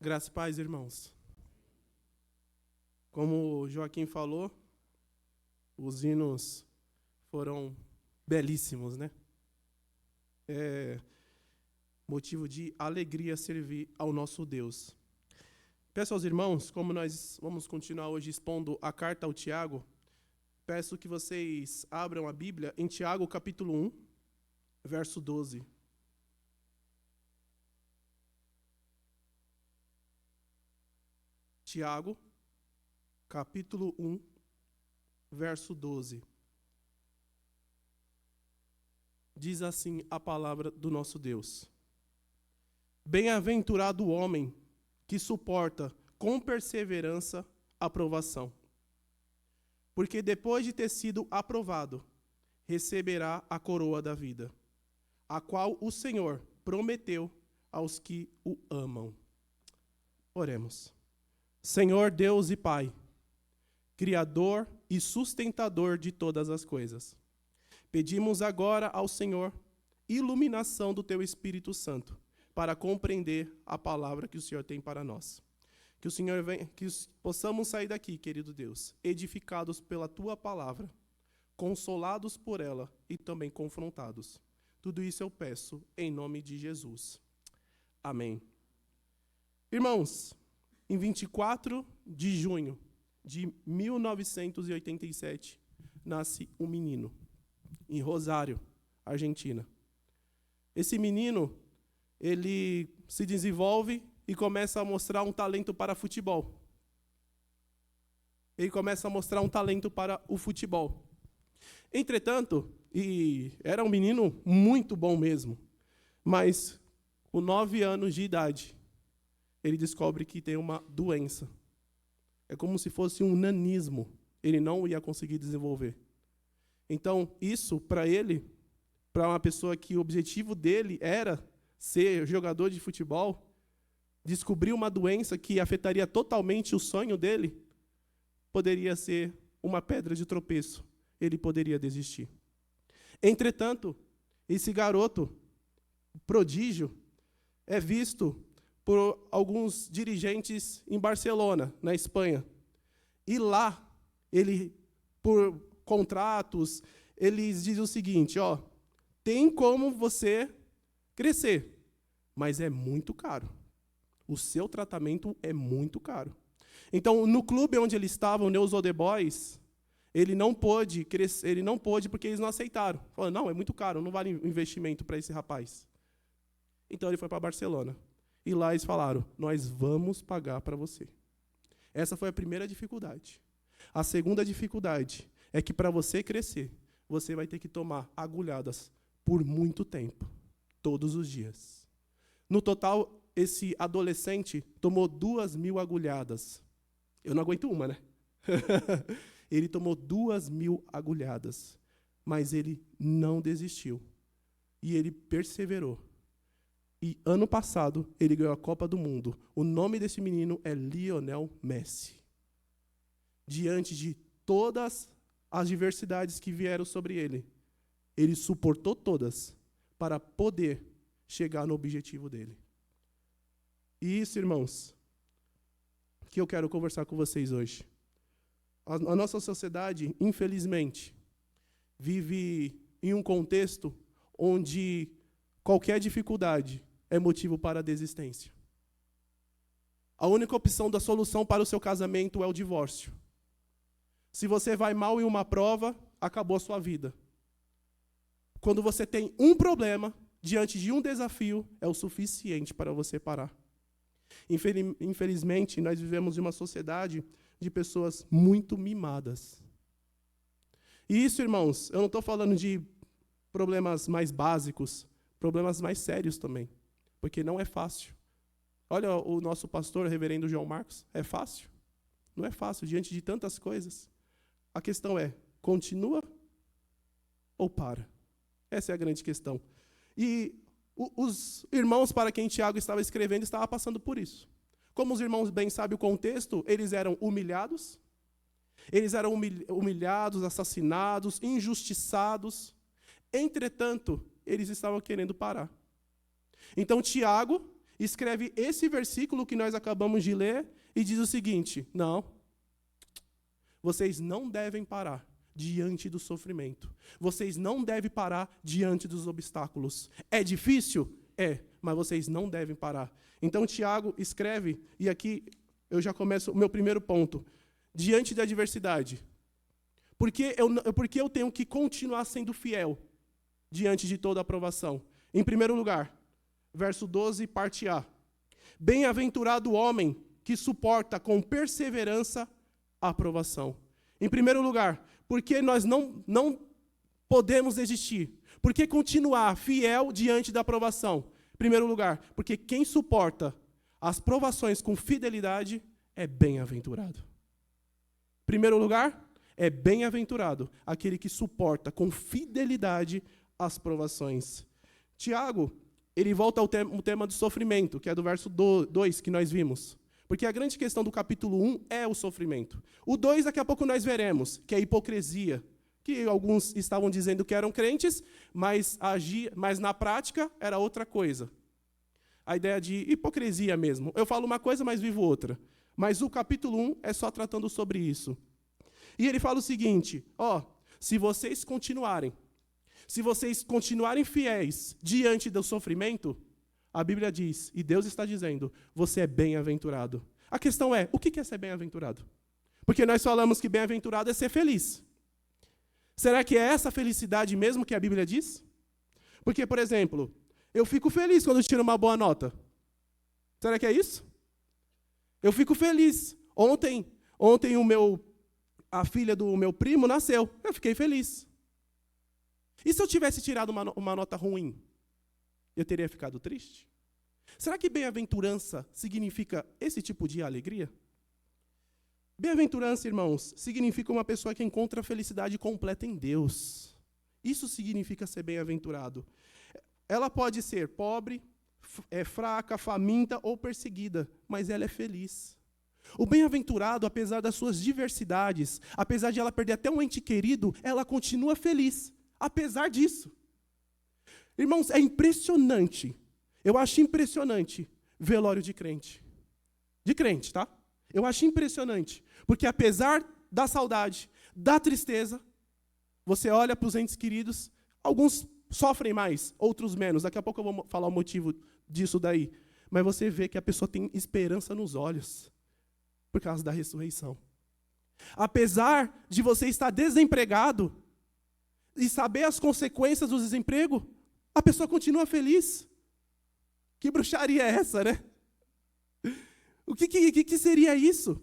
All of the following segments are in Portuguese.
Graça e paz, irmãos. Como o Joaquim falou, os hinos foram belíssimos, né? É motivo de alegria servir ao nosso Deus. Peço aos irmãos, como nós vamos continuar hoje expondo a carta ao Tiago, peço que vocês abram a Bíblia em Tiago, capítulo 1, verso 12. Tiago, capítulo 1, verso 12. Diz assim a palavra do nosso Deus: Bem-aventurado o homem que suporta com perseverança a provação, porque depois de ter sido aprovado, receberá a coroa da vida, a qual o Senhor prometeu aos que o amam. Oremos. Senhor Deus e Pai, Criador e sustentador de todas as coisas, pedimos agora ao Senhor iluminação do Teu Espírito Santo para compreender a palavra que o Senhor tem para nós. Que o Senhor venha, que possamos sair daqui, querido Deus, edificados pela Tua palavra, consolados por ela e também confrontados. Tudo isso eu peço em nome de Jesus. Amém. Irmãos, em 24 de junho de 1987, nasce um menino, em Rosário, Argentina. Esse menino, ele se desenvolve e começa a mostrar um talento para futebol. Ele começa a mostrar um talento para o futebol. Entretanto, e era um menino muito bom mesmo, mas com 9 anos de idade, ele descobre que tem uma doença. É como se fosse um nanismo. Ele não ia conseguir desenvolver. Então, isso, para ele, para uma pessoa que o objetivo dele era ser jogador de futebol, descobrir uma doença que afetaria totalmente o sonho dele, poderia ser uma pedra de tropeço. Ele poderia desistir. Entretanto, esse garoto prodígio é visto por alguns dirigentes em Barcelona, na Espanha. E lá, ele, por contratos, eles dizem o seguinte, tem como você crescer, mas é muito caro. O seu tratamento é muito caro. Então, no clube onde ele estava, o News Old Boys, ele não pôde crescer, ele não pôde porque eles não aceitaram. Falaram, não, é muito caro, não vale investimento para esse rapaz. Então, ele foi para Barcelona. E lá eles falaram, nós vamos pagar para você. Essa foi a primeira dificuldade. A segunda dificuldade é que para você crescer, você vai ter que tomar agulhadas por muito tempo, todos os dias. No total, esse adolescente tomou 2.000 agulhadas. Eu não aguento uma, né? Ele tomou 2.000 agulhadas, mas ele não desistiu. E ele perseverou. E ano passado, ele ganhou a Copa do Mundo. O nome desse menino é Lionel Messi. Diante de todas as diversidades que vieram sobre ele, ele suportou todas para poder chegar no objetivo dele. E isso, irmãos, que eu quero conversar com vocês hoje. A nossa sociedade, infelizmente, vive em um contexto onde qualquer dificuldade é motivo para a desistência. A única opção da solução para o seu casamento é o divórcio. Se você vai mal em uma prova, acabou a sua vida. Quando você tem um problema, diante de um desafio, é o suficiente para você parar. Infelizmente, nós vivemos em uma sociedade de pessoas muito mimadas. E isso, irmãos, eu não estou falando de problemas mais básicos, problemas mais sérios também, porque não é fácil. Olha o nosso pastor, o reverendo João Marcos, é fácil? Não é fácil, diante de tantas coisas. A questão é, continua ou para? Essa é a grande questão. E os irmãos para quem Tiago estava escrevendo estavam passando por isso. Como os irmãos bem sabem o contexto, eles eram humilhados, assassinados, injustiçados. Entretanto, eles estavam querendo parar. Então, Tiago, escreve esse versículo que nós acabamos de ler e diz o seguinte: não, vocês não devem parar diante do sofrimento. Vocês não devem parar diante dos obstáculos. É difícil? É, mas vocês não devem parar. Então, Tiago escreve, e aqui eu já começo o meu primeiro ponto. Diante da adversidade. Porque eu tenho que continuar sendo fiel diante de toda aprovação. Em primeiro lugar, verso 12, parte A. Bem-aventurado o homem que suporta com perseverança a aprovação. Em primeiro lugar, porque nós não podemos desistir. Por que continuar fiel diante da aprovação? Em primeiro lugar, porque quem suporta as provações com fidelidade é bem-aventurado. Em primeiro lugar, é bem-aventurado aquele que suporta com fidelidade as provações. Tiago, ele volta ao tema do sofrimento, que é do verso 2 que nós vimos. Porque a grande questão do capítulo 1 é o sofrimento. O 2, daqui a pouco nós veremos, que é a hipocrisia. Que alguns estavam dizendo que eram crentes, mas na prática era outra coisa. A ideia de hipocrisia mesmo. Eu falo uma coisa, mas vivo outra. Mas o capítulo 1 é só tratando sobre isso. E ele fala o seguinte: se vocês continuarem fiéis diante do sofrimento, a Bíblia diz, e Deus está dizendo, você é bem-aventurado. A questão é, o que é ser bem-aventurado? Porque nós falamos que bem-aventurado é ser feliz. Será que é essa felicidade mesmo que a Bíblia diz? Porque, por exemplo, eu fico feliz quando eu tiro uma boa nota. Será que é isso? Eu fico feliz. Ontem a filha do meu primo nasceu. Eu fiquei feliz. E se eu tivesse tirado uma nota ruim? Eu teria ficado triste? Será que bem-aventurança significa esse tipo de alegria? Bem-aventurança, irmãos, significa uma pessoa que encontra a felicidade completa em Deus. Isso significa ser bem-aventurado. Ela pode ser pobre, fraca, faminta ou perseguida, mas ela é feliz. O bem-aventurado, apesar das suas diversidades, apesar de ela perder até um ente querido, ela continua feliz, apesar disso. Irmãos, é impressionante, eu acho impressionante, velório de crente. De crente, tá? Eu acho impressionante, porque apesar da saudade, da tristeza, você olha para os entes queridos, alguns sofrem mais, outros menos. Daqui a pouco eu vou falar o motivo disso daí. Mas você vê que a pessoa tem esperança nos olhos, por causa da ressurreição. Apesar de você estar desempregado e saber as consequências do desemprego, a pessoa continua feliz. Que bruxaria é essa, né? O que seria isso?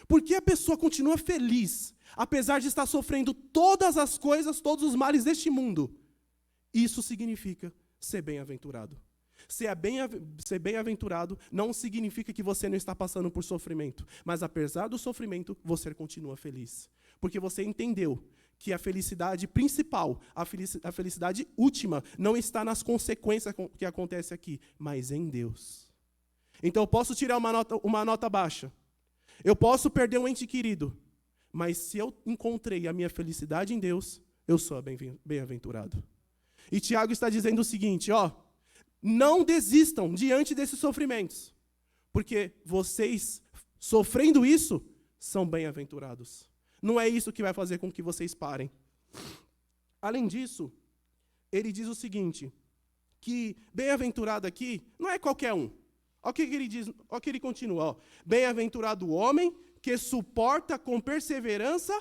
Por que a pessoa continua feliz, apesar de estar sofrendo todas as coisas, todos os males deste mundo? Isso significa ser bem-aventurado. Ser bem-aventurado não significa que você não está passando por sofrimento, mas apesar do sofrimento, você continua feliz. Porque você entendeu que a felicidade principal, a felicidade última, não está nas consequências que acontecem aqui, mas em Deus. Então eu posso tirar uma nota baixa, eu posso perder um ente querido, mas se eu encontrei a minha felicidade em Deus, eu sou bem-aventurado. E Tiago está dizendo o seguinte, não desistam diante desses sofrimentos, porque vocês, sofrendo isso, são bem-aventurados. Não é isso que vai fazer com que vocês parem. Além disso, ele diz o seguinte, que bem-aventurado aqui não é qualquer um. Olha o que ele diz, olha o que ele continua. Bem-aventurado o homem que suporta com perseverança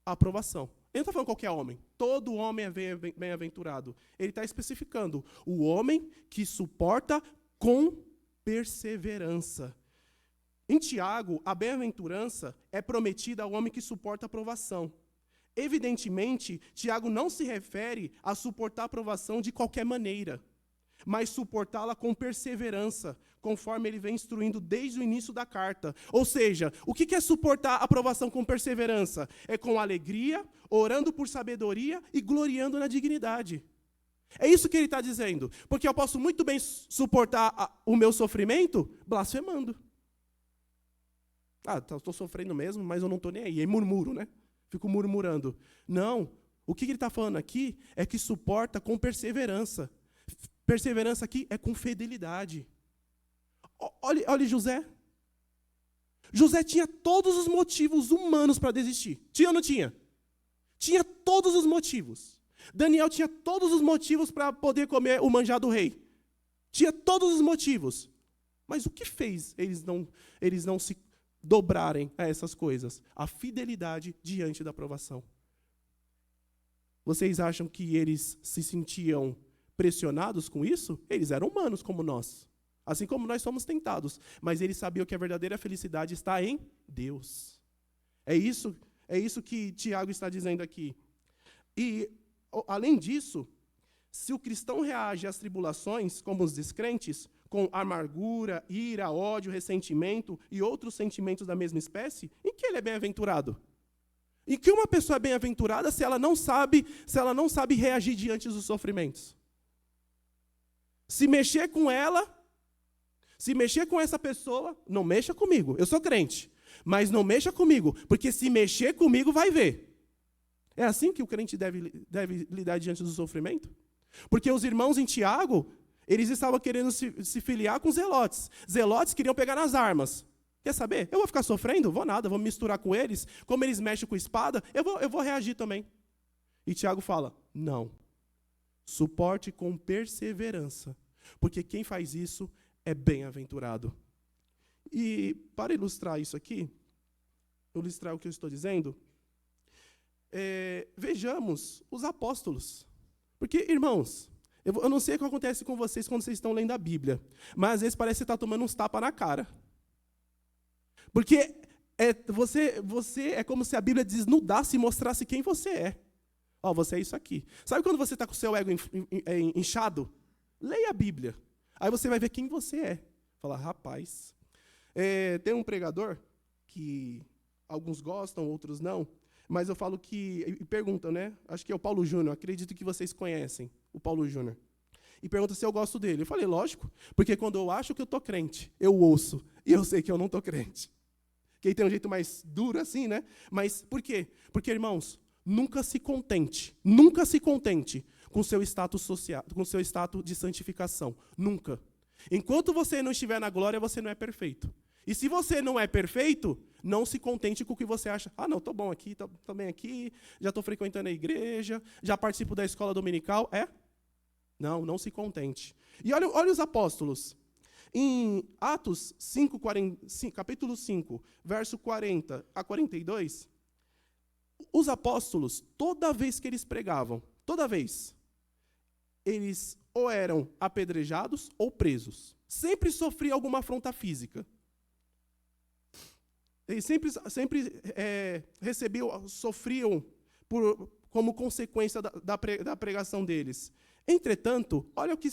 a aprovação. Ele não está falando qualquer homem. Todo homem é bem-aventurado. Ele está especificando o homem que suporta com perseverança. Em Tiago, a bem-aventurança é prometida ao homem que suporta a provação. Evidentemente, Tiago não se refere a suportar a provação de qualquer maneira, mas suportá-la com perseverança, conforme ele vem instruindo desde o início da carta. Ou seja, o que é suportar a provação com perseverança? É com alegria, orando por sabedoria e gloriando na dignidade. É isso que ele está dizendo. Porque eu posso muito bem suportar o meu sofrimento blasfemando. Estou sofrendo mesmo, mas eu não estou nem aí. E murmuro, né? Fico murmurando. Não, o que ele está falando aqui é que suporta com perseverança. Perseverança aqui é com fidelidade. Olhe José. José tinha todos os motivos humanos para desistir. Tinha ou não tinha? Tinha todos os motivos. Daniel tinha todos os motivos para poder comer o manjar do rei. Tinha todos os motivos. Mas o que fez eles não se dobrarem a essas coisas? A fidelidade diante da provação. Vocês acham que eles se sentiam pressionados com isso? Eles eram humanos como nós. Assim como nós somos tentados. Mas eles sabiam que a verdadeira felicidade está em Deus. É isso que Tiago está dizendo aqui. E, além disso, se o cristão reage às tribulações, como os descrentes, com amargura, ira, ódio, ressentimento e outros sentimentos da mesma espécie, em que ele é bem-aventurado? Em que uma pessoa é bem-aventurada se ela não sabe reagir diante dos sofrimentos? Se mexer com ela, se mexer com essa pessoa, não mexa comigo. Eu sou crente, mas não mexa comigo, porque se mexer comigo, vai ver. É assim que o crente deve lidar diante do sofrimento? Porque os irmãos em Tiago, eles estavam querendo se filiar com zelotes. Zelotes queriam pegar nas armas. Quer saber? Eu vou ficar sofrendo? Vou nada, vou me misturar com eles. Como eles mexem com espada, eu vou reagir também. E Tiago fala, não. Suporte com perseverança. Porque quem faz isso é bem-aventurado. E para ilustrar isso aqui, ilustrar o que eu estou dizendo, vejamos os apóstolos. Porque, irmãos, eu não sei o que acontece com vocês quando vocês estão lendo a Bíblia, mas às vezes parece que você está tomando uns tapas na cara. Porque você é como se a Bíblia desnudasse e mostrasse quem você é. Você é isso aqui. Sabe quando você está com o seu ego inchado? Leia a Bíblia. Aí você vai ver quem você é. Fala, rapaz. Tem um pregador que alguns gostam, outros não, mas eu falo que, e perguntam, né? Acho que é o Paulo Júnior, acredito que vocês conhecem o Paulo Júnior. E pergunta se eu gosto dele. Eu falei, lógico, porque quando eu acho que eu estou crente, eu ouço, e eu sei que eu não estou crente. Que ele tem um jeito mais duro assim, né? Mas por quê? Porque, irmãos, nunca se contente com o seu status social, com o seu status de santificação. Nunca. Enquanto você não estiver na glória, você não é perfeito. E se você não é perfeito, não se contente com o que você acha. Não, estou bom aqui, estou bem aqui, já estou frequentando a igreja, já participo da escola dominical. Não se contente. E olha os apóstolos. Em Atos 5, capítulo 5, verso 40 a 42, os apóstolos, toda vez que eles pregavam, eles ou eram apedrejados ou presos. Sempre sofriam alguma afronta física. Eles sempre sofriam como consequência da pregação deles. Entretanto, olha o que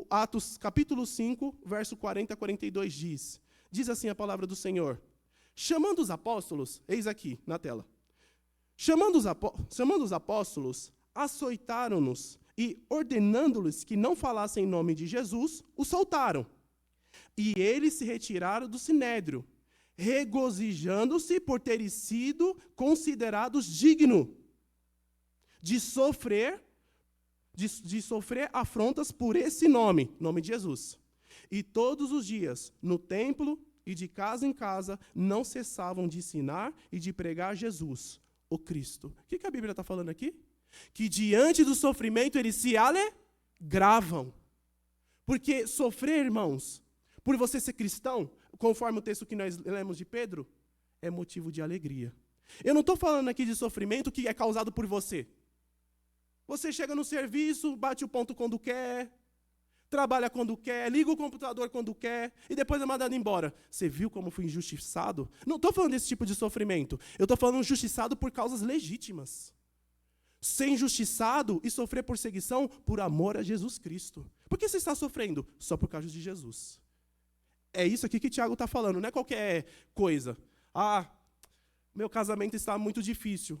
Atos capítulo 5, verso 40 a 42 diz. Diz assim a palavra do Senhor. Chamando os apóstolos, eis aqui na tela. Chamando os apóstolos, açoitaram-nos e, ordenando-lhes que não falassem em nome de Jesus, os soltaram. E eles se retiraram do sinédrio, regozijando-se por terem sido considerados dignos de sofrer afrontas por esse nome de Jesus. E todos os dias, no templo e de casa em casa, não cessavam de ensinar e de pregar Jesus, o Cristo. O que a Bíblia está falando aqui? Que diante do sofrimento eles se alegravam. Porque sofrer, irmãos, por você ser cristão, conforme o texto que nós lemos de Pedro, é motivo de alegria. Eu não estou falando aqui de sofrimento que é causado por você. Você chega no serviço, bate o ponto quando quer, trabalha quando quer, liga o computador quando quer, e depois é mandado embora. Você viu como foi injustiçado? Não estou falando desse tipo de sofrimento. Eu estou falando injustiçado por causas legítimas. Ser injustiçado e sofrer perseguição por amor a Jesus Cristo. Por que você está sofrendo? Só por causa de Jesus. É isso aqui que Tiago está falando, não é qualquer coisa. Meu casamento está muito difícil.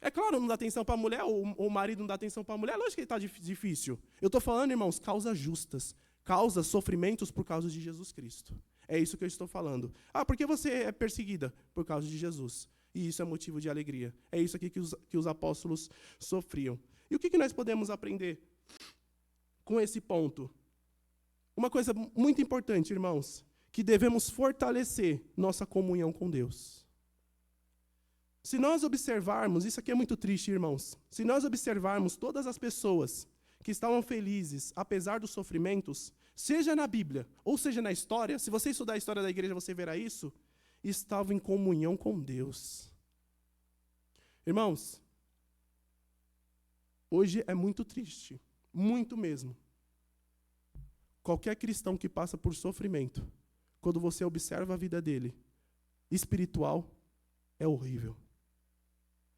É claro, não dá atenção para a mulher, ou o marido não dá atenção para a mulher, lógico que está difícil. Eu estou falando, irmãos, causas justas, causas, sofrimentos por causa de Jesus Cristo. É isso que eu estou falando. Por que você é perseguida? Por causa de Jesus. E isso é motivo de alegria. É isso aqui que os apóstolos sofriam. E o que nós podemos aprender com esse ponto? uma coisa muito importante, irmãos, que devemos fortalecer nossa comunhão com Deus. Se nós observarmos, isso aqui é muito triste, irmãos, se nós observarmos todas as pessoas que estavam felizes, apesar dos sofrimentos, seja na Bíblia, ou seja na história, se você estudar a história da igreja, você verá isso, estavam em comunhão com Deus. Irmãos, hoje é muito triste, muito mesmo. Qualquer cristão que passa por sofrimento, quando você observa a vida dele, espiritual, é horrível.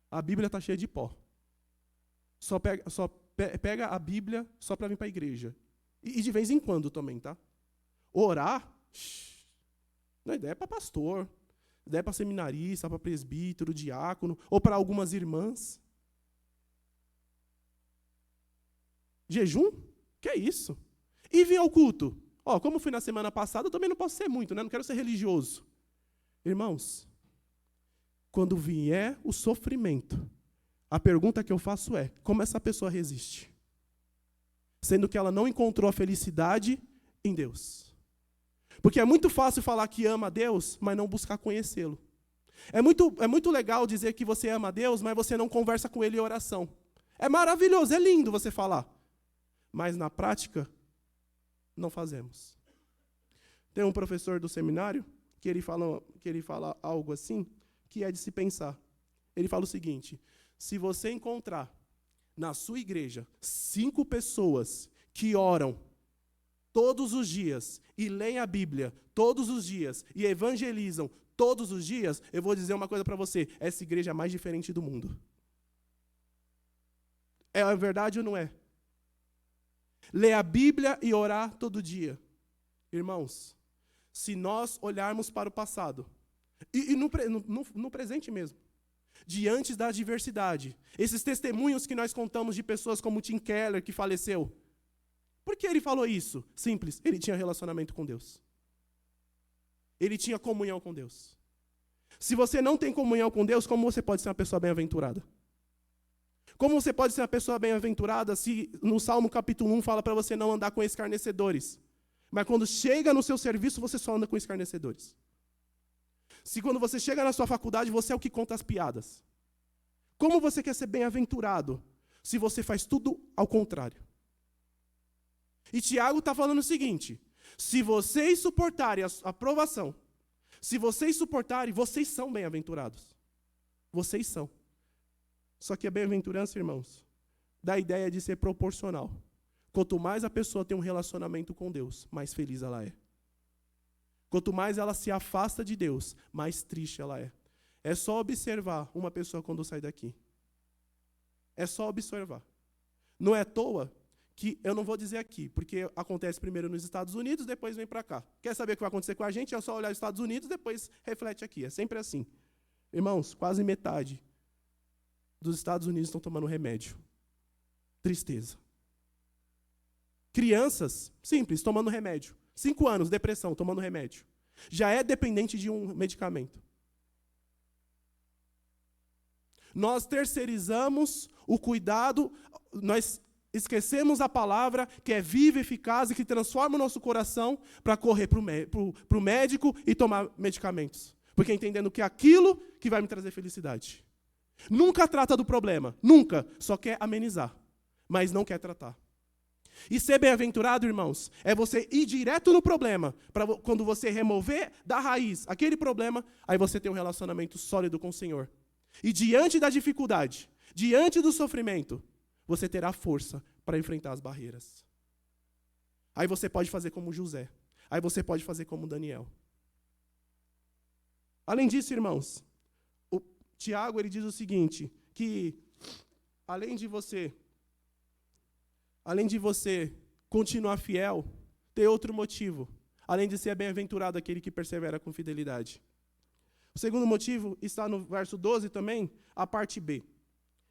A Bíblia está cheia de pó. Só pega a Bíblia só para vir para a igreja. E de vez em quando também, tá? Orar, não, ideia é para pastor, ideia é para seminarista, para presbítero, diácono, ou para algumas irmãs. Jejum? Que é isso? E vir ao culto? Como fui na semana passada, eu também não posso ser muito, né? Não quero ser religioso. Irmãos, quando vier o sofrimento, a pergunta que eu faço é, como essa pessoa resiste? Sendo que ela não encontrou a felicidade em Deus. Porque é muito fácil falar que ama a Deus, mas não buscar conhecê-lo. É muito legal dizer que você ama a Deus, mas você não conversa com Ele em oração. É maravilhoso, é lindo você falar. Mas na prática, não fazemos. Tem um professor do seminário que ele fala algo assim, que é de se pensar. Ele fala o seguinte, se você encontrar na sua igreja 5 pessoas que oram todos os dias e leem a Bíblia todos os dias e evangelizam todos os dias, eu vou dizer uma coisa para você, essa igreja é a mais diferente do mundo. É verdade ou não é? Ler a Bíblia e orar todo dia. Irmãos, se nós olharmos para o passado, e no presente mesmo, diante da adversidade, esses testemunhos que nós contamos de pessoas como Tim Keller, que faleceu, por que ele falou isso? Simples, ele tinha relacionamento com Deus. Ele tinha comunhão com Deus. Se você não tem comunhão com Deus, como você pode ser uma pessoa bem-aventurada? Como você pode ser uma pessoa bem-aventurada se no Salmo capítulo 1 fala para você não andar com escarnecedores? Mas quando chega no seu serviço, você só anda com escarnecedores. Se quando você chega na sua faculdade, você é o que conta as piadas. Como você quer ser bem-aventurado se você faz tudo ao contrário? E Tiago está falando o seguinte, se vocês suportarem a provação, se vocês suportarem, vocês são bem-aventurados. Vocês são. Só que a bem-aventurança, irmãos, dá a ideia de ser proporcional. Quanto mais a pessoa tem um relacionamento com Deus, mais feliz ela é. Quanto mais ela se afasta de Deus, mais triste ela é. É só observar uma pessoa quando sai daqui. É só observar. Não é à toa que, eu não vou dizer aqui, porque acontece primeiro nos Estados Unidos, depois vem para cá. Quer saber o que vai acontecer com a gente? É só olhar os Estados Unidos, depois reflete aqui. É sempre assim. Irmãos, quase metade dos Estados Unidos estão tomando remédio. Tristeza. Crianças, simples, tomando remédio. 5 anos, depressão, tomando remédio. Já é dependente de um medicamento. Nós terceirizamos o cuidado, nós esquecemos a palavra que é viva, eficaz e que transforma o nosso coração para correr para o médico e tomar medicamentos. Porque entendendo que é aquilo que vai me trazer felicidade. Nunca trata do problema, nunca, só quer amenizar, mas não quer tratar. E ser bem-aventurado, irmãos, é você ir direto no problema, para quando você remover da raiz aquele problema, aí você tem um relacionamento sólido com o Senhor. E diante da dificuldade, diante do sofrimento, você terá força para enfrentar as barreiras. Aí você pode fazer como José, aí você pode fazer como Daniel. Além disso, irmãos, o Tiago ele diz o seguinte, que além de você continuar fiel, tem outro motivo, além de ser bem-aventurado aquele que persevera com fidelidade. O segundo motivo está no verso 12 também, a parte B.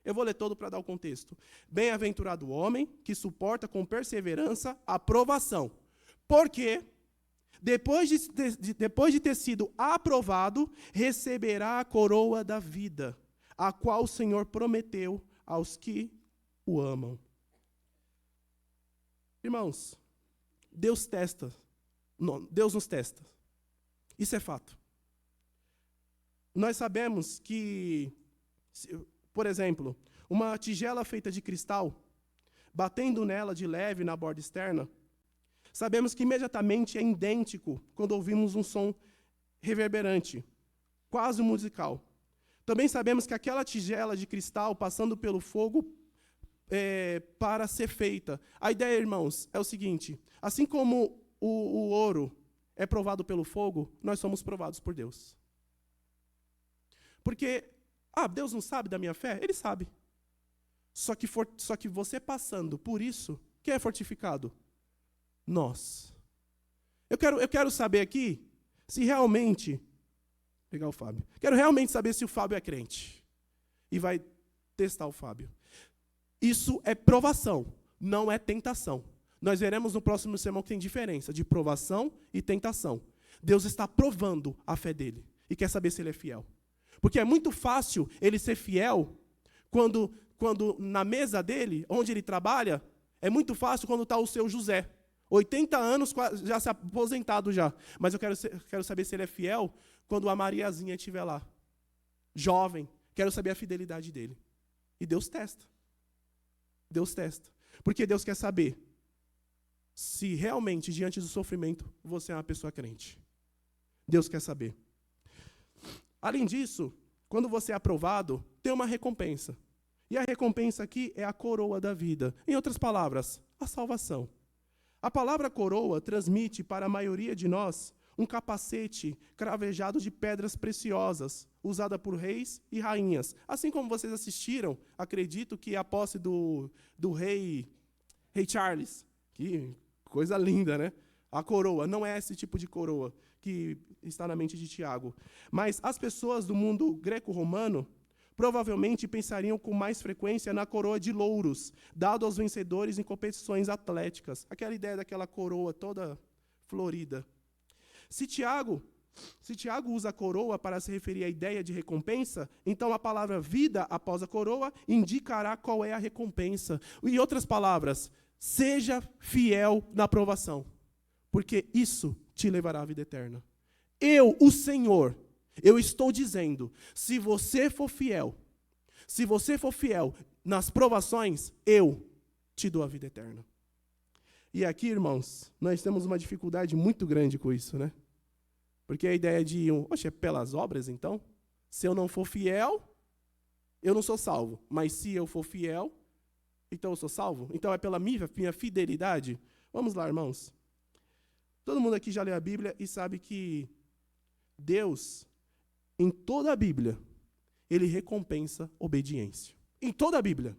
Eu vou ler todo para dar o contexto. Bem-aventurado o homem que suporta com perseverança a provação, porque depois de ter sido aprovado, receberá a coroa da vida, a qual o Senhor prometeu aos que o amam. Irmãos, Deus testa. Não, Deus nos testa. Isso é fato. Nós sabemos que, por exemplo, uma tigela feita de cristal, batendo nela de leve na borda externa, sabemos que imediatamente é idêntico quando ouvimos um som reverberante, quase musical. Também sabemos que aquela tigela de cristal passando pelo fogo para ser feita. A ideia, irmãos, é o seguinte: assim como o ouro é provado pelo fogo, nós somos provados por Deus. Porque, Deus não sabe da minha fé? Ele sabe. Só que você passando por isso, quem é fortificado? Nós. Eu quero saber aqui se realmente... Vou pegar o Fábio. Quero realmente saber se o Fábio é crente. E vai testar o Fábio. Isso é provação, não é tentação. Nós veremos no próximo sermão que tem diferença de provação e tentação. Deus está provando a fé dele e quer saber se ele é fiel. Porque é muito fácil ele ser fiel quando na mesa dele, onde ele trabalha, é muito fácil quando está o seu José. 80 anos, já se aposentado já. Mas eu quero saber se ele é fiel quando a Mariazinha estiver lá. Jovem. Quero saber a fidelidade dele. E Deus testa. Deus testa. Porque Deus quer saber se realmente, diante do sofrimento, você é uma pessoa crente. Deus quer saber. Além disso, quando você é aprovado, tem uma recompensa. E a recompensa aqui é a coroa da vida. Em outras palavras, a salvação. A palavra coroa transmite para a maioria de nós um capacete cravejado de pedras preciosas, usada por reis e rainhas. Assim como vocês assistiram, acredito que a posse do rei Charles. Que coisa linda, né? A coroa, não é esse tipo de coroa que está na mente de Tiago. Mas as pessoas do mundo greco-romano provavelmente pensariam com mais frequência na coroa de louros, dado aos vencedores em competições atléticas. Aquela ideia daquela coroa toda florida. Se Tiago usa a coroa para se referir à ideia de recompensa, então a palavra vida após a coroa indicará qual é a recompensa. Em outras palavras, seja fiel na provação, porque isso te levará à vida eterna. Eu, o Senhor, eu estou dizendo, se você for fiel nas provações, eu te dou a vida eterna. E aqui, irmãos, nós temos uma dificuldade muito grande com isso, né? Porque a ideia de, é pelas obras, então? Se eu não for fiel, eu não sou salvo. Mas se eu for fiel, então eu sou salvo? Então é pela minha fidelidade? Vamos lá, irmãos. Todo mundo aqui já leu a Bíblia e sabe que Deus, em toda a Bíblia, ele recompensa obediência. Em toda a Bíblia.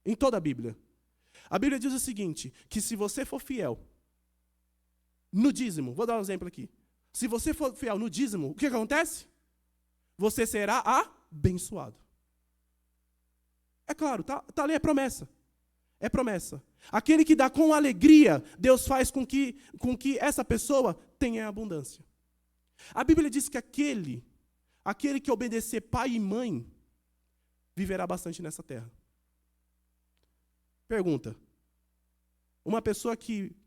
Em toda a Bíblia. A Bíblia diz o seguinte, que se você for fiel no dízimo, vou dar um exemplo aqui. Se você for fiel no dízimo, o que acontece? Você será abençoado. É claro, tá ali, é promessa. É promessa. Aquele que dá com alegria, Deus faz com que essa pessoa tenha abundância. A Bíblia diz que aquele que obedecer pai e mãe, viverá bastante nessa terra. Pergunta. Uma pessoa que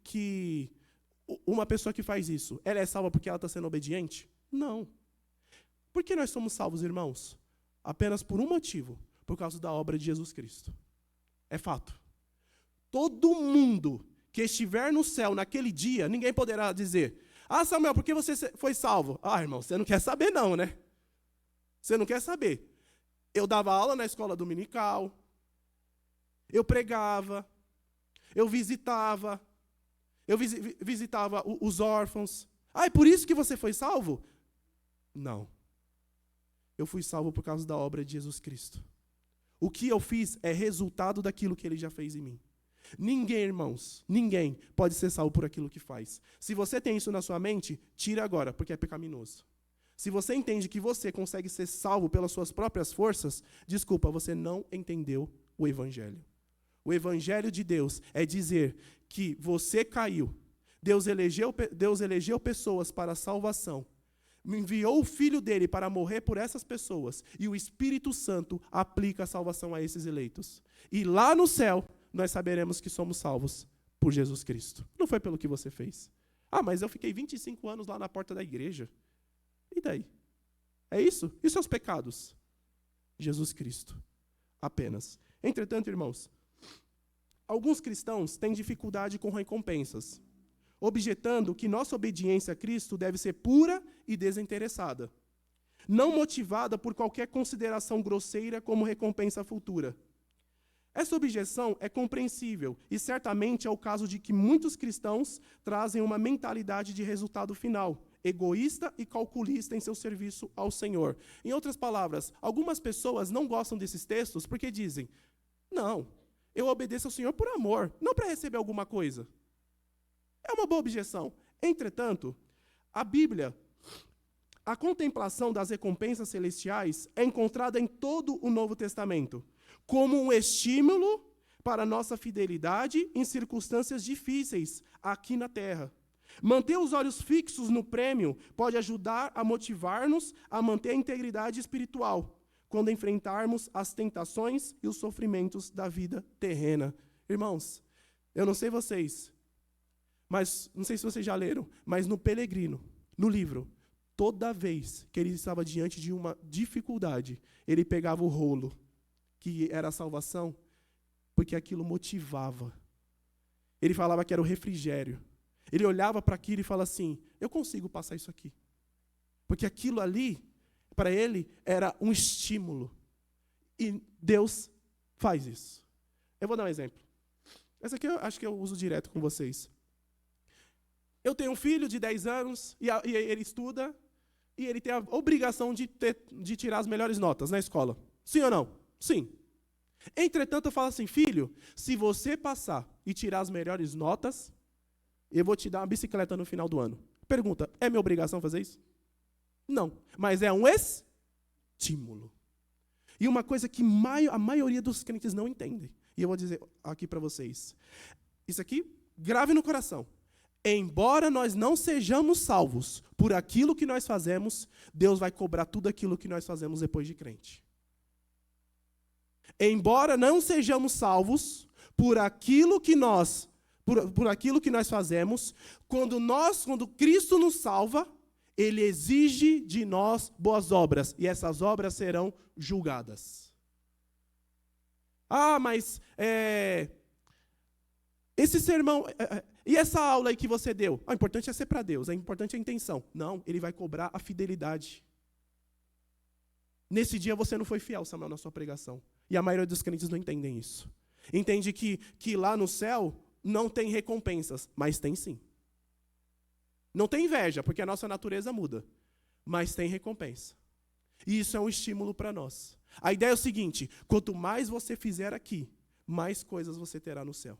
faz isso, ela é salva porque ela está sendo obediente? Não. Por que nós somos salvos, irmãos? Apenas por um motivo, por causa da obra de Jesus Cristo. É fato. Todo mundo que estiver no céu naquele dia, ninguém poderá dizer, Samuel, por que você foi salvo? Irmão, você não quer saber não, né? Você não quer saber. Eu dava aula na escola dominical, eu pregava, eu visitava os órfãos. É por isso que você foi salvo? Não. Eu fui salvo por causa da obra de Jesus Cristo. O que eu fiz é resultado daquilo que ele já fez em mim. Ninguém, irmãos, ninguém pode ser salvo por aquilo que faz. Se você tem isso na sua mente, tira agora, porque é pecaminoso. Se você entende que você consegue ser salvo pelas suas próprias forças, desculpa, você não entendeu o Evangelho. O Evangelho de Deus é dizer que você caiu, Deus elegeu pessoas para a salvação, enviou o Filho dele para morrer por essas pessoas, e o Espírito Santo aplica a salvação a esses eleitos. E lá no céu, nós saberemos que somos salvos por Jesus Cristo. Não foi pelo que você fez. Ah, mas eu fiquei 25 anos lá na porta da igreja. E daí? É isso? E seus pecados? Jesus Cristo. Apenas. Entretanto, irmãos, alguns cristãos têm dificuldade com recompensas, objetando que nossa obediência a Cristo deve ser pura e desinteressada, não motivada por qualquer consideração grosseira como recompensa futura. Essa objeção é compreensível e certamente é o caso de que muitos cristãos trazem uma mentalidade de resultado final, egoísta e calculista em seu serviço ao Senhor. Em outras palavras, algumas pessoas não gostam desses textos porque dizem: não, eu obedeço ao Senhor por amor, não para receber alguma coisa. É uma boa objeção. Entretanto, a Bíblia, a contemplação das recompensas celestiais é encontrada em todo o Novo Testamento, como um estímulo para a nossa fidelidade em circunstâncias difíceis aqui na terra. Manter os olhos fixos no prêmio pode ajudar a motivar-nos a manter a integridade espiritual quando enfrentarmos as tentações e os sofrimentos da vida terrena. Irmãos, eu não sei vocês, mas não sei se vocês já leram, mas no Pelegrino, no livro, toda vez que ele estava diante de uma dificuldade, ele pegava o rolo, que era a salvação, porque aquilo motivava. Ele falava que era o refrigério. Ele olhava para aquilo e falava assim: eu consigo passar isso aqui. Porque aquilo ali, para ele, era um estímulo. E Deus faz isso. Eu vou dar um exemplo. Essa aqui eu acho que eu uso direto com vocês. Eu tenho um filho de 10 anos, e ele estuda, e ele tem a obrigação de tirar as melhores notas na escola. Sim ou não? Sim. Entretanto, eu falo assim: filho, se você passar e tirar as melhores notas, eu vou te dar uma bicicleta no final do ano. Pergunta: é minha obrigação fazer isso? Não, mas é um estímulo. E uma coisa que a maioria dos crentes não entende, e eu vou dizer aqui para vocês, isso aqui, grave no coração. Embora nós não sejamos salvos por aquilo que nós fazemos, Deus vai cobrar tudo aquilo que nós fazemos depois de crente. Embora não sejamos salvos por aquilo que nós fazemos, quando Cristo nos salva, Ele exige de nós boas obras, e essas obras serão julgadas. Ah, mas esse sermão, e essa aula aí que você deu? O importante é ser para Deus, é importante a intenção. Não, Ele vai cobrar a fidelidade. Nesse dia você não foi fiel, Samuel, na sua pregação. E a maioria dos crentes não entendem isso. Entende que lá no céu não tem recompensas, mas tem sim. Não tem inveja, porque a nossa natureza muda, mas tem recompensa. E isso é um estímulo para nós. A ideia é o seguinte: quanto mais você fizer aqui, mais coisas você terá no céu.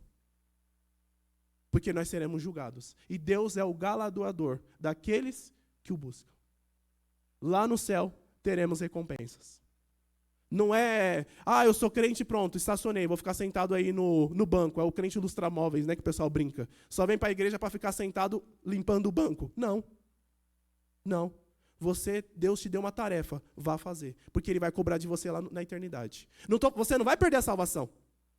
Porque nós seremos julgados. E Deus é o galardoador daqueles que o buscam. Lá no céu teremos recompensas. Não é, eu sou crente, pronto, estacionei, vou ficar sentado aí no banco. É o crente lustramóveis, né, que o pessoal brinca. Só vem para a igreja para ficar sentado limpando o banco. Não. Não. Deus te deu uma tarefa, vá fazer. Porque Ele vai cobrar de você lá na eternidade. Você não vai perder a salvação.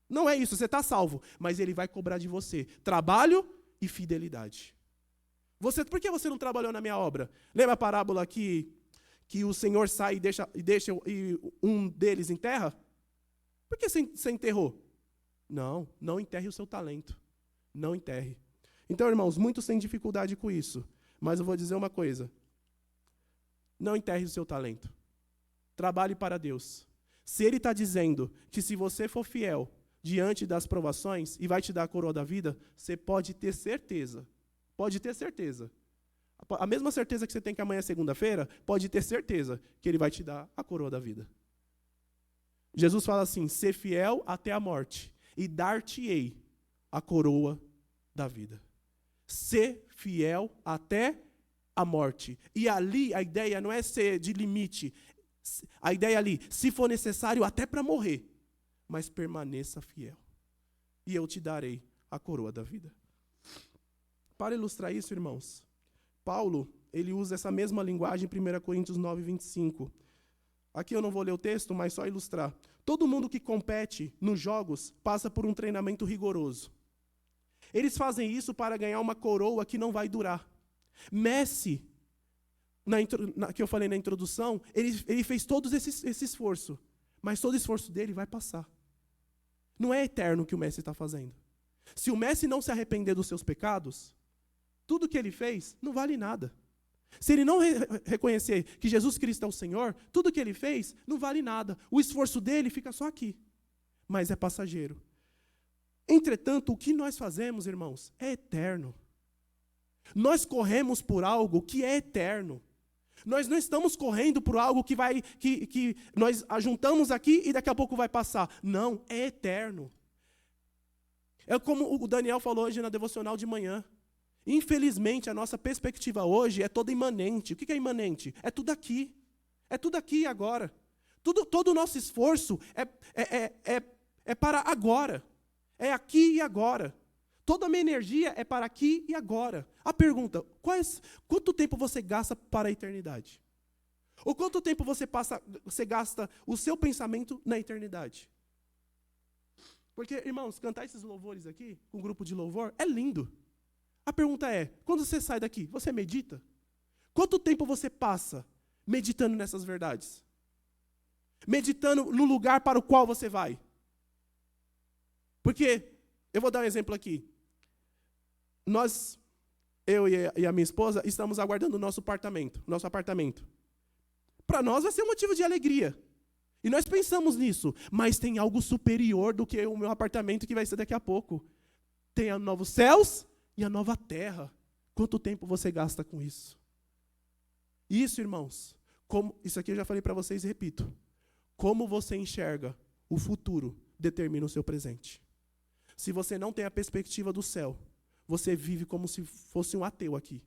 Não é isso, você está salvo. Mas Ele vai cobrar de você trabalho e fidelidade. Por que você não trabalhou na minha obra? Lembra a parábola que o Senhor sai e deixa um deles enterra? Por que você enterrou? Não enterre o seu talento. Não enterre. Então, irmãos, muitos têm dificuldade com isso. Mas eu vou dizer uma coisa. Não enterre o seu talento. Trabalhe para Deus. Se Ele está dizendo que se você for fiel diante das provações e vai te dar a coroa da vida, você pode ter certeza. Pode ter certeza. A mesma certeza que você tem que amanhã é segunda-feira, pode ter certeza que Ele vai te dar a coroa da vida. Jesus fala assim: ser fiel até a morte, e dar-te-ei a coroa da vida. Ser fiel até a morte. E ali a ideia não é ser de limite. A ideia ali, se for necessário até para morrer, mas permaneça fiel. E eu te darei a coroa da vida. Para ilustrar isso, irmãos, Paulo, ele usa essa mesma linguagem em 1 Coríntios 9, 25. Aqui eu não vou ler o texto, mas só ilustrar. Todo mundo que compete nos jogos passa por um treinamento rigoroso. Eles fazem isso para ganhar uma coroa que não vai durar. Messi, que eu falei na introdução, ele fez todo esse esforço. Mas todo o esforço dele vai passar. Não é eterno o que o Messi está fazendo. Se o Messi não se arrepender dos seus pecados, tudo que ele fez não vale nada. Se ele não reconhecer que Jesus Cristo é o Senhor, tudo que ele fez não vale nada. O esforço dele fica só aqui. Mas é passageiro. Entretanto, o que nós fazemos, irmãos, é eterno. Nós corremos por algo que é eterno. Nós não estamos correndo por algo que nós ajuntamos aqui e daqui a pouco vai passar. Não, é eterno. É como o Daniel falou hoje na devocional de manhã. Infelizmente, a nossa perspectiva hoje é toda imanente. O que é imanente? É tudo aqui. É tudo aqui e agora. Todo o nosso esforço é para agora. É aqui e agora. Toda a minha energia é para aqui e agora. A pergunta, quanto tempo você gasta para a eternidade? Ou quanto tempo você gasta o seu pensamento na eternidade? Porque, irmãos, cantar esses louvores aqui, com um grupo de louvor, é lindo. A pergunta é, quando você sai daqui, você medita? Quanto tempo você passa meditando nessas verdades? Meditando no lugar para o qual você vai? Porque, eu vou dar um exemplo aqui. Eu e a minha esposa, estamos aguardando o nosso apartamento. Para nós vai ser um motivo de alegria. E nós pensamos nisso, mas tem algo superior do que o meu apartamento que vai ser daqui a pouco. Tem os novos céus e a nova terra. Quanto tempo você gasta com isso? Isso, irmãos, isso aqui eu já falei para vocês e repito. Como você enxerga o futuro determina o seu presente. Se você não tem a perspectiva do céu, você vive como se fosse um ateu aqui.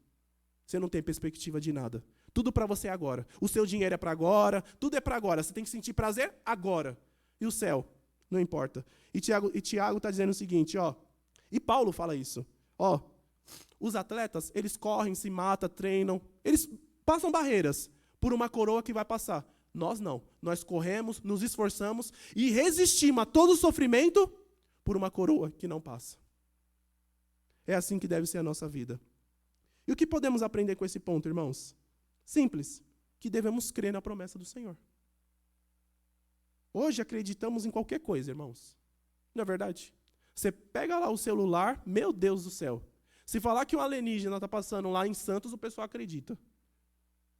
Você não tem perspectiva de nada. Tudo para você é agora. O seu dinheiro é para agora, tudo é para agora. Você tem que sentir prazer agora. E o céu? Não importa. E Tiago está dizendo o seguinte, e Paulo fala isso. Os atletas, eles correm, se matam, treinam, eles passam barreiras por uma coroa que vai passar. Nós não. Nós corremos, nos esforçamos e resistimos a todo o sofrimento por uma coroa que não passa. É assim que deve ser a nossa vida. E o que podemos aprender com esse ponto, irmãos? Simples, que devemos crer na promessa do Senhor. Hoje acreditamos em qualquer coisa, irmãos. Não é verdade? Você pega lá o celular, meu Deus do céu. Se falar que um alienígena está passando lá em Santos, o pessoal acredita.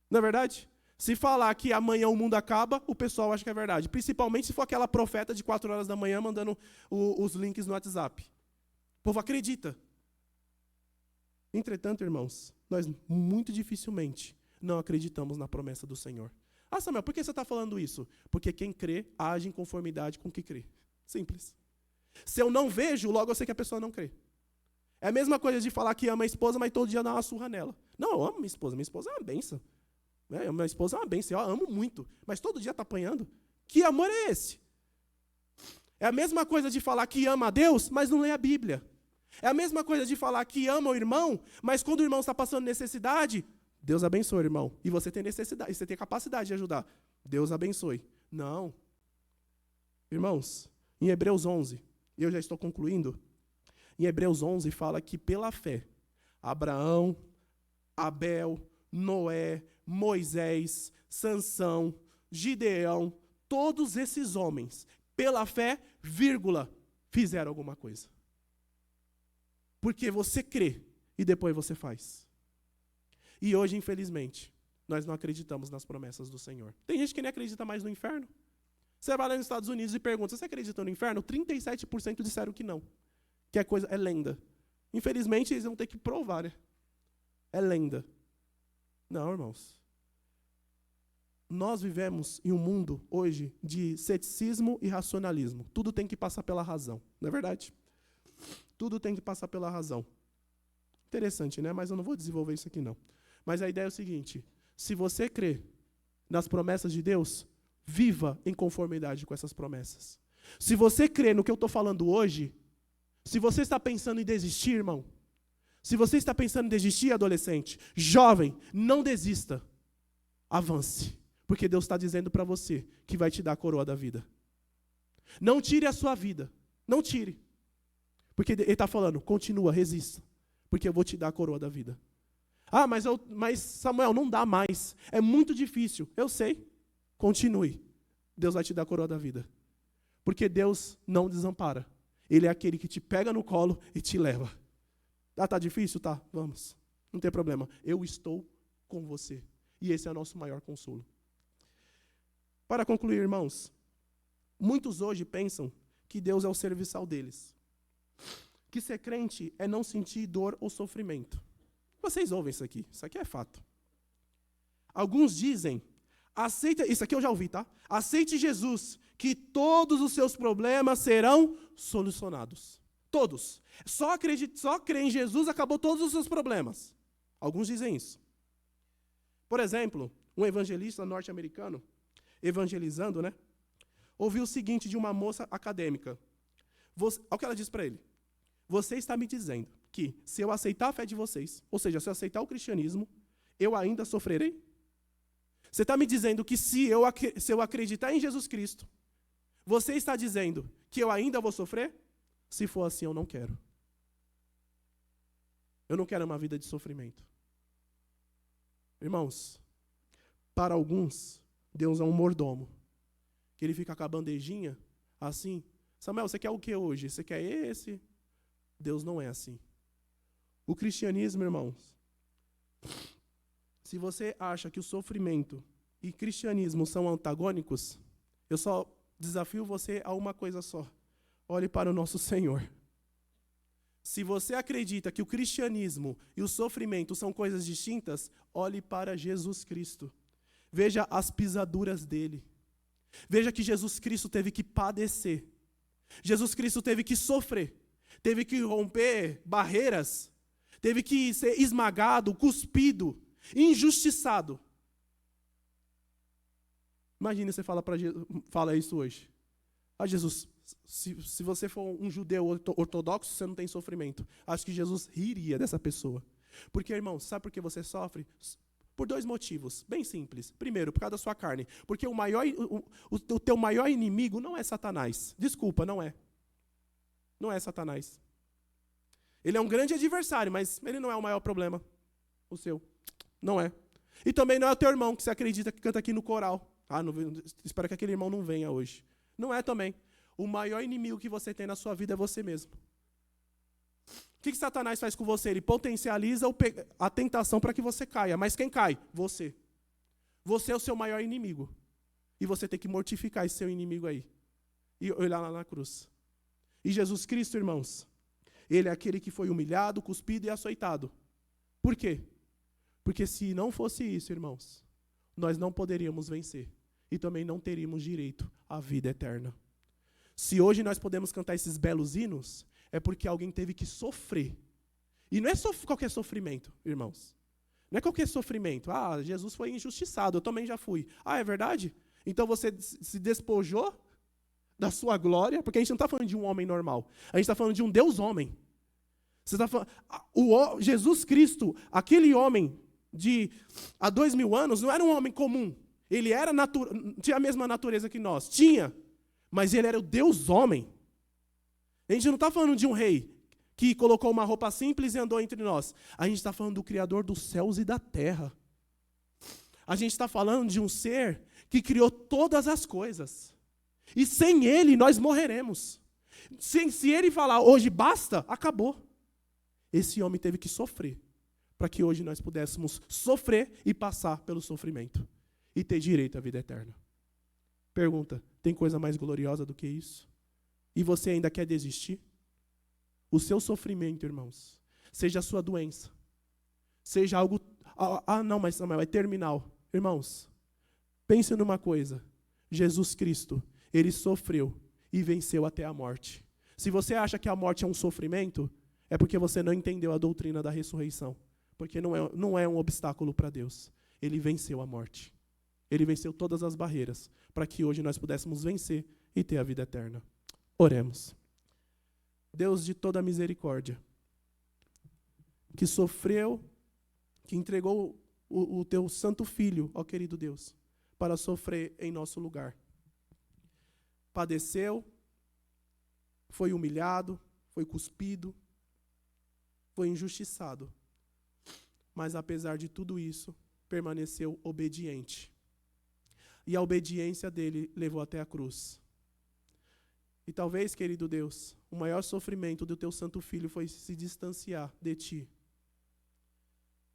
Não é verdade? Se falar que amanhã o mundo acaba, o pessoal acha que é verdade. Principalmente se for aquela profeta de 4 horas da manhã mandando os links no WhatsApp. O povo acredita. Entretanto, irmãos, nós muito dificilmente não acreditamos na promessa do Senhor. Samuel, por que você está falando isso? Porque quem crê, age em conformidade com o que crê. Simples. Se eu não vejo, logo eu sei que a pessoa não crê. É a mesma coisa de falar que ama a esposa, mas todo dia dá uma surra nela. Não, eu amo minha esposa é uma bênção. Minha esposa é uma bênção, eu a amo muito, mas todo dia está apanhando. Que amor é esse? É a mesma coisa de falar que ama a Deus, mas não lê a Bíblia. É a mesma coisa de falar que ama o irmão, mas quando o irmão está passando necessidade, Deus abençoe, irmão. E você tem necessidade, você tem capacidade de ajudar. Deus abençoe. Não. Irmãos, em Hebreus 11, e eu já estou concluindo, em Hebreus 11 fala que pela fé, Abraão, Abel, Noé, Moisés, Sansão, Gideão, todos esses homens, pela fé, fizeram alguma coisa. Porque você crê e depois você faz. E hoje, infelizmente, nós não acreditamos nas promessas do Senhor. Tem gente que nem acredita mais no inferno. Você vai lá nos Estados Unidos e pergunta, você acredita no inferno? 37% disseram que não. Que é lenda. Infelizmente, eles vão ter que provar, né? É lenda. Não, irmãos. Nós vivemos em um mundo, hoje, de ceticismo e racionalismo. Tudo tem que passar pela razão. Não é verdade? Tudo tem que passar pela razão. Interessante, né? Mas eu não vou desenvolver isso aqui, não. Mas a ideia é o seguinte, se você crê nas promessas de Deus, viva em conformidade com essas promessas. Se você crê no que eu estou falando hoje, se você está pensando em desistir, irmão, se você está pensando em desistir, adolescente, jovem, não desista. Avance. Porque Deus está dizendo para você que vai te dar a coroa da vida. Não tire a sua vida. Não tire. Porque ele está falando, continua, resista, porque eu vou te dar a coroa da vida. Ah, mas Samuel, não dá mais, é muito difícil. Eu sei, continue, Deus vai te dar a coroa da vida. Porque Deus não desampara. Ele é aquele que te pega no colo e te leva. Ah, tá difícil? Tá, vamos. Não tem problema. Eu estou com você. E esse é o nosso maior consolo. Para concluir, irmãos, muitos hoje pensam que Deus é o serviçal deles. Que ser crente é não sentir dor ou sofrimento. Vocês ouvem isso aqui é fato. Alguns dizem, isso aqui eu já ouvi, tá? Aceite Jesus, que todos os seus problemas serão solucionados. Todos. Só crer em Jesus, acabou todos os seus problemas. Alguns dizem isso. Por exemplo, um evangelista norte-americano, evangelizando, né? Ouviu o seguinte de uma moça acadêmica. Olha o que ela disse para ele. Você está me dizendo que se eu aceitar a fé de vocês, ou seja, se eu aceitar o cristianismo, eu ainda sofrerei? Você está me dizendo que se eu acreditar em Jesus Cristo, você está dizendo que eu ainda vou sofrer? Se for assim, eu não quero. Eu não quero uma vida de sofrimento. Irmãos, para alguns, Deus é um mordomo. Que ele fica com a bandejinha, assim. Samuel, você quer o que hoje? Você quer esse? Deus não é assim. O cristianismo, irmãos, se você acha que o sofrimento e cristianismo são antagônicos, eu só desafio você a uma coisa só. Olhe para o nosso Senhor. Se você acredita que o cristianismo e o sofrimento são coisas distintas, olhe para Jesus Cristo. Veja as pisaduras dele. Veja que Jesus Cristo teve que padecer. Jesus Cristo teve que sofrer. Teve que romper barreiras. Teve que ser esmagado, cuspido, injustiçado. Imagina você fala isso hoje. Ah, Jesus, se você for um judeu ortodoxo, você não tem sofrimento. Acho que Jesus riria dessa pessoa. Porque, irmão, sabe por que você sofre? Por dois motivos, bem simples. Primeiro, por causa da sua carne. Porque o teu maior inimigo não é Satanás. Desculpa, não é. Não é Satanás. Ele é um grande adversário, mas ele não é o maior problema. O seu. Não é. E também não é o teu irmão que você acredita que canta aqui no coral. Ah, não, espero que aquele irmão não venha hoje. Não é também. O maior inimigo que você tem na sua vida é você mesmo. O que Satanás faz com você? Ele potencializa a tentação para que você caia. Mas quem cai? Você. Você é o seu maior inimigo. E você tem que mortificar esse seu inimigo aí. E olhar lá na cruz. E Jesus Cristo, irmãos, ele é aquele que foi humilhado, cuspido e açoitado. Por quê? Porque se não fosse isso, irmãos, nós não poderíamos vencer. E também não teríamos direito à vida eterna. Se hoje nós podemos cantar esses belos hinos, é porque alguém teve que sofrer. E não é qualquer sofrimento, irmãos. Não é qualquer sofrimento. Ah, Jesus foi injustiçado, eu também já fui. Ah, é verdade? Então você se despojou da sua glória, porque a gente não está falando de um homem normal. A gente está falando de um Deus homem. Você está falando, Jesus Cristo, aquele homem de há 2000 anos, não era um homem comum. Ele tinha a mesma natureza que nós. Tinha. Mas ele era o Deus homem. A gente não está falando de um rei que colocou uma roupa simples e andou entre nós. A gente está falando do Criador dos céus e da terra. A gente está falando de um ser que criou todas as coisas. E sem ele nós morreremos. Se ele falar hoje basta, acabou. Esse homem teve que sofrer para que hoje nós pudéssemos sofrer e passar pelo sofrimento e ter direito à vida eterna. Pergunta, tem coisa mais gloriosa do que isso? E você ainda quer desistir? O seu sofrimento, irmãos, seja a sua doença, seja algo... não, mas Samuel, é terminal. Irmãos, pense numa coisa. Jesus Cristo, ele sofreu e venceu até a morte. Se você acha que a morte é um sofrimento, é porque você não entendeu a doutrina da ressurreição. Porque não é um obstáculo para Deus. Ele venceu a morte. Ele venceu todas as barreiras para que hoje nós pudéssemos vencer e ter a vida eterna. Oremos. Deus de toda misericórdia, que sofreu, que entregou o teu santo filho, ó querido Deus, para sofrer em nosso lugar. Padeceu, foi humilhado, foi cuspido, foi injustiçado. Mas apesar de tudo isso, permaneceu obediente. E a obediência dele levou até a cruz. E talvez, querido Deus, o maior sofrimento do teu santo filho foi se distanciar de ti.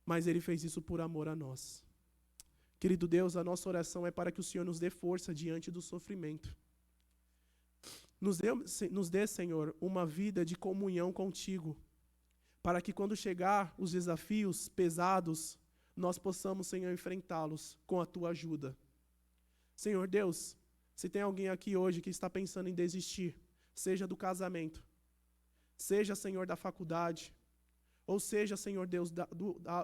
Mas ele fez isso por amor a nós. Querido Deus, a nossa oração é para que o Senhor nos dê força diante do sofrimento. Nos dê, Senhor, uma vida de comunhão contigo, para que quando chegar os desafios pesados, nós possamos, Senhor, enfrentá-los com a tua ajuda. Senhor Deus, se tem alguém aqui hoje que está pensando em desistir, seja do casamento, seja, Senhor, da faculdade, ou seja, Senhor Deus,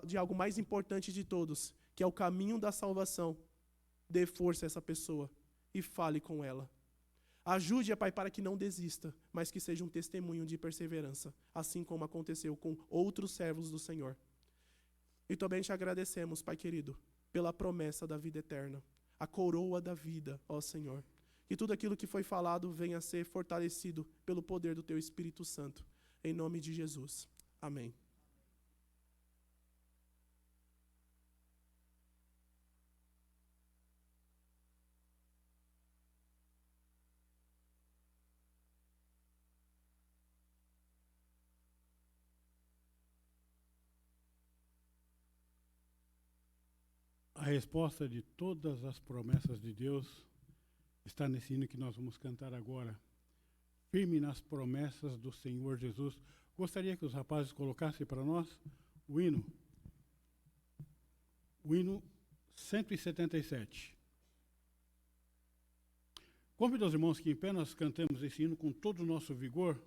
de algo mais importante de todos, que é o caminho da salvação, dê força a essa pessoa e fale com ela. Ajude, Pai, para que não desista, mas que seja um testemunho de perseverança, assim como aconteceu com outros servos do Senhor. E também te agradecemos, Pai querido, pela promessa da vida eterna, a coroa da vida, ó Senhor. Que tudo aquilo que foi falado venha a ser fortalecido pelo poder do Teu Espírito Santo. Em nome de Jesus. Amém. A resposta de todas as promessas de Deus está nesse hino que nós vamos cantar agora. Firme nas promessas do Senhor Jesus. Gostaria que os rapazes colocassem para nós o hino 177. Convido os irmãos que em pé nós cantemos esse hino com todo o nosso vigor.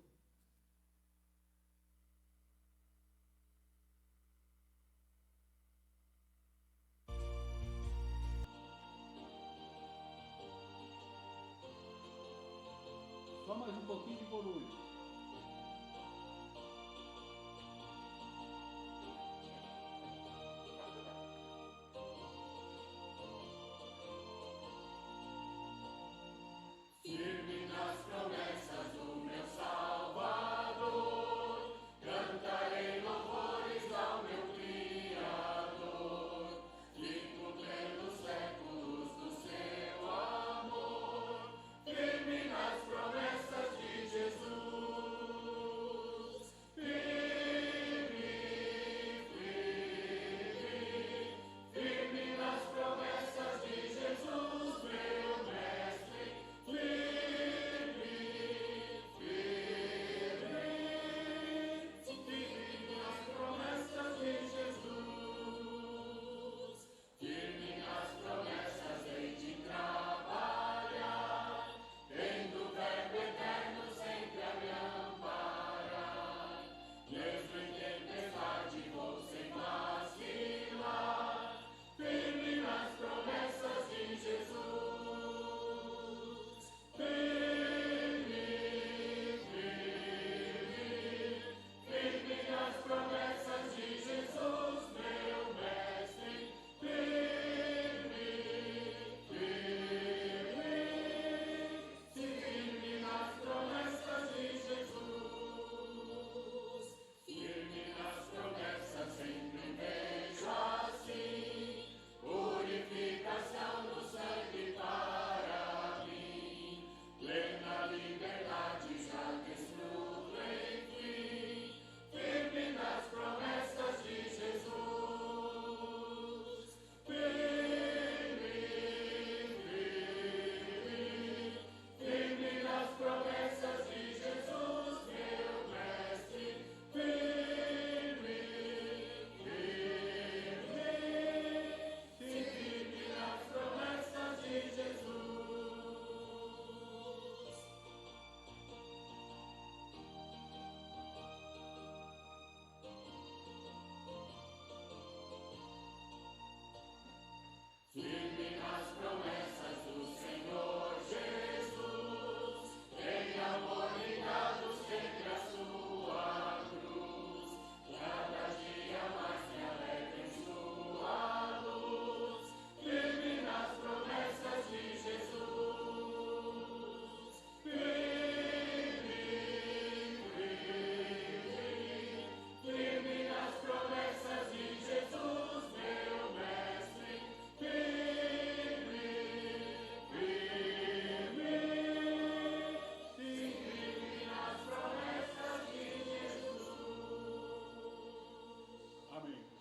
Só mais um pouquinho de volume. Firme nas promessas do meu Salvador.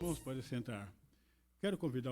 Irmãos, pode sentar. Quero convidar o